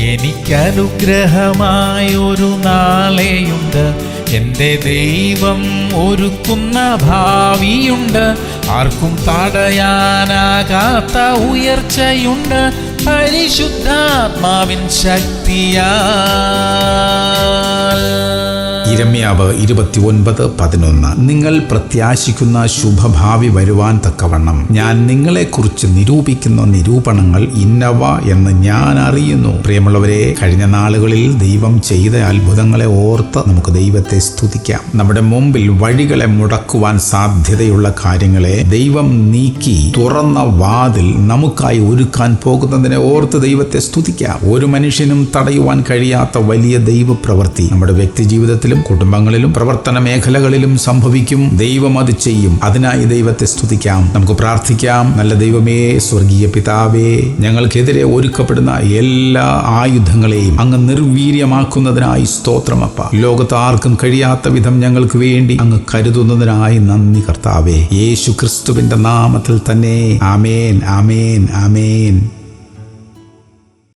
എനിക്കനുഗ്രഹമായൊരു നാളെയുണ്ട്. എൻ്റെ ദൈവം ഒരുക്കുന്ന ഭാവിയുണ്ട്. ആർക്കും തടയാനാകാത്ത ഉയർച്ചയുണ്ട് പരിശുദ്ധാത്മാവിൻ ശക്തിയാൽ. യിരെമ്യാവ് 29:11. നിങ്ങൾ പ്രത്യാശിക്കുന്ന ശുഭഭാവി വരുവാൻ തക്കവണ്ണം ഞാൻ നിങ്ങളെക്കുറിച്ച് നിരൂപിക്കുന്ന നിരൂപണങ്ങൾ ഇന്നവ എന്ന് ഞാൻ അറിയുന്നു. പ്രിയമുള്ളവരെ, കഴിഞ്ഞ നാളുകളിൽ ദൈവം ചെയ്ത അത്ഭുതങ്ങളെ ഓർത്ത് നമുക്ക് ദൈവത്തെ സ്തുതിക്കാം. നമ്മുടെ മുമ്പിൽ വഴികളെ മുടക്കുവാൻ സാധ്യതയുള്ള കാര്യങ്ങളെ ദൈവം നീക്കി തുറന്ന വാതിൽ നമുക്കായി ഒരുക്കാൻ പോകുന്നതിനെ ഓർത്ത് ദൈവത്തെ സ്തുതിക്കാം. ഒരു മനുഷ്യനും തടയുവാൻ കഴിയാത്ത വലിയ ദൈവപ്രവൃത്തി നമ്മുടെ വ്യക്തി ജീവിതത്തിലും കുടുംബങ്ങളിലും പ്രവർത്തന മേഖലകളിലും സംഭവിക്കും. ദൈവം അത് ചെയ്യും. അതിനായി ദൈവത്തെ സ്തുതിക്കാം. നമുക്ക് പ്രാർത്ഥിക്കാം. നല്ല ദൈവമേ, സ്വർഗീയ പിതാവേ, ഞങ്ങൾക്കെതിരെ ഒരുക്കപ്പെടുന്ന എല്ലാ ആയുധങ്ങളെയും അങ്ങ് നിർവീര്യമാക്കുന്നതിനായി സ്തോത്രമപ്പ. ലോകത്ത് ആർക്കും കഴിയാത്ത വിധം ഞങ്ങൾക്ക് വേണ്ടി അങ്ങ് കരുതുന്നതിനായി നന്ദി കർത്താവേ. യേശു ക്രിസ്തുവിന്റെ നാമത്തിൽ തന്നെ. ആമേൻ, ആമേൻ, ആമേൻ.